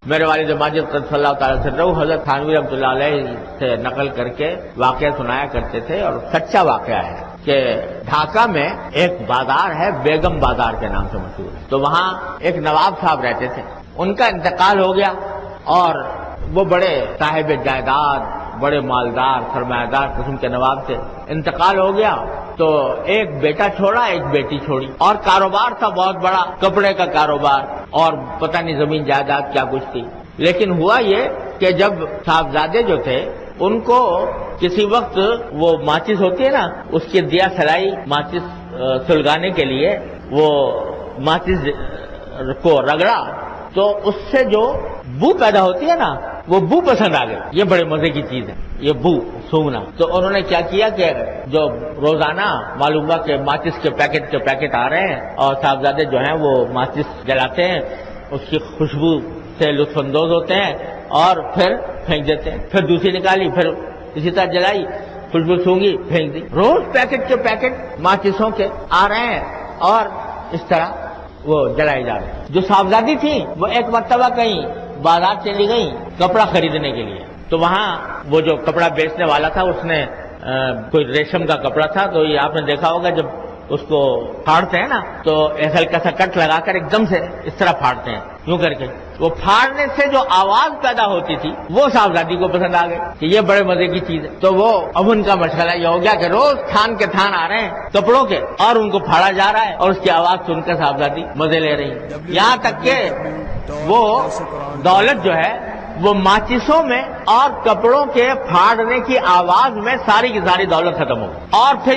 میرے والد ماجد قدس اللہ تعالیٰ سے رہو حضرت تھانوی رحمۃ اللہ علیہ سے نقل کر کے واقعہ سنایا کرتے تھے، اور سچا واقعہ ہے کہ ڈھاکہ میں ایک بازار ہے، بیگم بازار کے نام سے مشہور ہے، تو وہاں ایک نواب صاحب رہتے تھے، ان کا انتقال ہو گیا اور وہ بڑے صاحب جائیداد، بڑے مالدار سرمایہ دار قسم کے نواب تھے، انتقال ہو گیا تو ایک بیٹا چھوڑا، ایک بیٹی چھوڑی، اور کاروبار تھا بہت بڑا، کپڑے کا کاروبار، اور پتہ نہیں زمین جائیداد کیا کچھ تھی۔ لیکن ہوا یہ کہ جب صاحبزادے جو تھے ان کو کسی وقت وہ ماچس ہوتی ہے نا، اس کی دیا سلائی ماچس سلگانے کے لیے وہ ماچس کو رگڑا تو اس سے جو بو پیدا ہوتی ہے نا، وہ بو پسند آ گئی، یہ بڑے مزے کی چیز ہے یہ بو سونگنا۔ تو انہوں نے کیا کیا کہ جو روزانہ معلوم ہوا کہ ماچس کے پیکٹ آ رہے ہیں اور صاحبزادے جو ہیں وہ ماچس جلاتے ہیں، اس کی خوشبو سے لطف اندوز ہوتے ہیں اور پھر پھینک دیتے ہیں، پھر دوسری نکالی، پھر اسی طرح جلائی، خوشبو سونگی، پھینک دی، روز پیکٹ ماچسوں کے آ رہے ہیں اور اس طرح وہ جلائی جا رہے ہیں۔ جو صاحبزادی تھی وہ ایک مرتبہ کہیں بازار چلی گئی کپڑا خریدنے کے لیے، تو وہاں وہ جو کپڑا بیچنے والا تھا اس نے کوئی ریشم کا کپڑا تھا، تو یہ آپ نے دیکھا ہوگا جب اس کو پھاڑتے ہیں نا تو ایک ہلکا سا کٹ لگا کر ایک دم سے اس طرح پھاڑتے ہیں، یوں کر کے، وہ پھاڑنے سے جو آواز پیدا ہوتی تھی وہ صاحبزادی کو پسند آ گئی کہ یہ بڑے مزے کی چیز ہے۔ تو وہ اب ان کا مشغلہ یہ ہو گیا کہ روز تھان کے تھان آ رہے ہیں کپڑوں کے اور ان کو پھاڑا جا رہا ہے اور اس کی آواز سن کر صاحبزادی مزے لے رہی ہے، یہاں تک کہ وہ دولت جو ہے وہ ماچسوں میں اور کپڑوں کے پھاڑنے کی آواز میں ساری کی ساری دولت ختم ہو گئی، اور پھر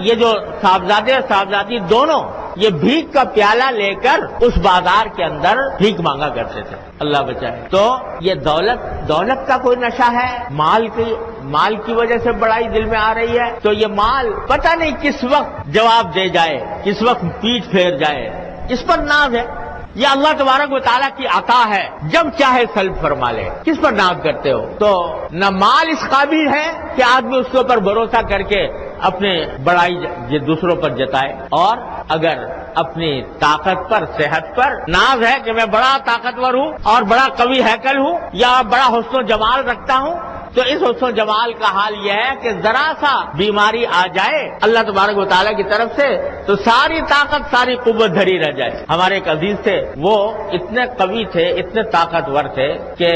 یہ جو صاحبزادے اور صاحبزادی دونوں یہ بھیک کا پیالہ لے کر اس بازار کے اندر بھیک مانگا کرتے تھے، اللہ بچائے۔ تو یہ دولت کا کوئی نشہ ہے، مال کی وجہ سے بڑائی دل میں آ رہی ہے، تو یہ مال پتہ نہیں کس وقت جواب دے جائے، کس وقت پیٹ پھیر جائے، اس پر ناز ہے۔ یہ اللہ تبارک و تعالیٰ کی عطا ہے، جب چاہے سلب فرما لے، کس پر ناز کرتے ہو؟ تو نہ مال اس قابل ہے کہ آدمی اس کے اوپر بھروسہ کر کے اپنے بڑائی دوسروں پر جتائے، اور اگر اپنی طاقت پر، صحت پر ناز ہے کہ میں بڑا طاقتور ہوں اور بڑا قوی ہیکل ہوں یا بڑا حسن و جمال رکھتا ہوں، تو اس حسن و جمال کا حال یہ ہے کہ ذرا سا بیماری آ جائے اللہ تبارک و تعالیٰ کی طرف سے تو ساری طاقت، ساری قوت دھری رہ جائے۔ ہمارے ایک عزیز تھے، وہ اتنے قوی تھے، اتنے طاقتور تھے کہ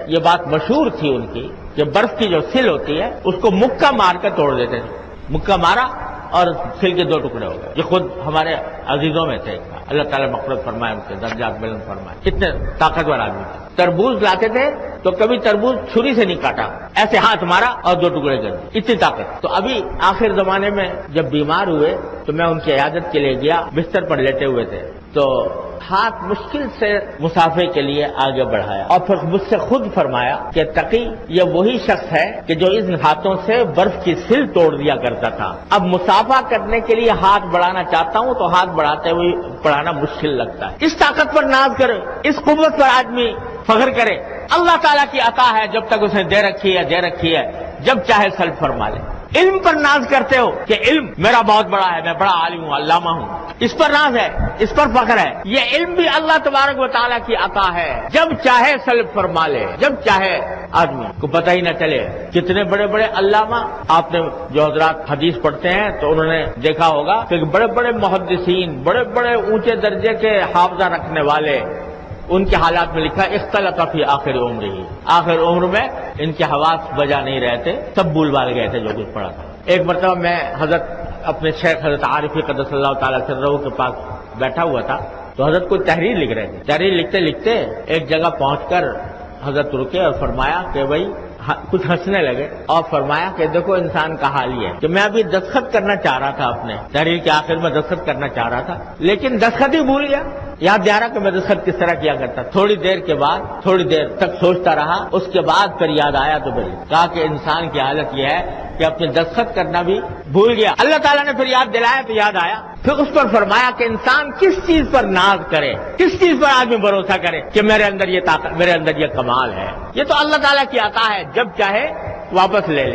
یہ بات مشہور تھی ان کی کہ برف کی جو سل ہوتی ہے اس کو مکہ مار کر توڑ دیتے تھے، مکہ مارا اور سل کے 2 ٹکڑے ہو گئے۔ یہ خود ہمارے عزیزوں میں تھے، اللہ تعالیٰ مغفرت فرمائے، ان کے درجات بلند فرمائے، اتنے طاقتور آدمی تھے۔ تربوز لاتے تھے تو کبھی تربوز چھری سے نہیں کاٹا، ایسے ہاتھ مارا اور 2 ٹکڑے کر دیے، اتنی طاقت۔ تو ابھی آخر زمانے میں جب بیمار ہوئے تو میں ان کی عیادت کے لیے گیا، بستر پر لیٹے ہوئے تھے، تو ہاتھ مشکل سے مسافے کے لیے آگے بڑھایا اور پھر مجھ سے خود فرمایا کہ تقی یہ وہی شخص ہے کہ جو ان ہاتھوں سے برف کی سل توڑ دیا کرتا تھا، اب مسافہ کرنے کے لیے ہاتھ بڑھانا چاہتا ہوں تو ہاتھ بڑھاتے ہوئے بڑھانا مشکل لگتا ہے۔ اس طاقت پر ناز کرے، اس قوت پر آدمی فخر کرے، اللہ تعالیٰ کی عطا ہے، جب تک اسے دے رکھی ہے، جب چاہے سلب فرما لے۔ علم پر ناز کرتے ہو کہ علم میرا بہت بڑا ہے، میں بڑا عالم ہوں، علامہ ہوں، اس پر ناز ہے، اس پر فخر ہے، یہ علم بھی اللہ تبارک و تعالیٰ کی عطا ہے، جب چاہے سلب فرما لے، جب چاہے آدمی کو پتہ ہی نہ چلے۔ کتنے بڑے بڑے علامہ، آپ نے جو حضرات حدیث پڑھتے ہیں تو انہوں نے دیکھا ہوگا کہ بڑے بڑے محدثین، بڑے بڑے اونچے درجے کے حافظہ رکھنے والے، ان کے حالات میں لکھا اختلط فی آخر عمر ہی، آخر عمر میں ان کے حواس بجا نہیں رہے تھے، سب بھول بھال گئے تھے جو کچھ پڑھا تھا۔ ایک مرتبہ میں اپنے شیخ حضرت عارفی قدس اللہ تعالیٰ سرہ کے پاس بیٹھا ہوا تھا، تو حضرت کوئی تحریر لکھ رہے تھے، تحریر لکھتے لکھتے ایک جگہ پہنچ کر حضرت رکے اور فرمایا کہ بھائی، کچھ ہنسنے لگے اور فرمایا کہ دیکھو انسان کا حال یہ ہے کہ میں ابھی دستخط کرنا چاہ رہا تھا، اپنے تحریر کے آخر میں دستخط کرنا چاہ رہا تھا، لیکن دستخط ہی بھول گیا، یاد دیا رہا کہ میں دستخط کس طرح کیا کرتا۔ تھوڑی دیر تک سوچتا رہا، اس کے بعد پھر یاد آیا تو پھر کہا کہ انسان کی حالت یہ ہے کہ اپنے دستخط کرنا بھی بھول گیا، اللہ تعالیٰ نے پھر یاد دلایا تو یاد آیا، پھر اس پر فرمایا کہ انسان کس چیز پر ناز کرے، کس چیز پر آدمی بھروسہ کرے کہ میرے اندر یہ طاقت، میرے اندر یہ کمال ہے، یہ تو اللہ تعالیٰ کی عطا ہے، جب چاہے واپس لے لے۔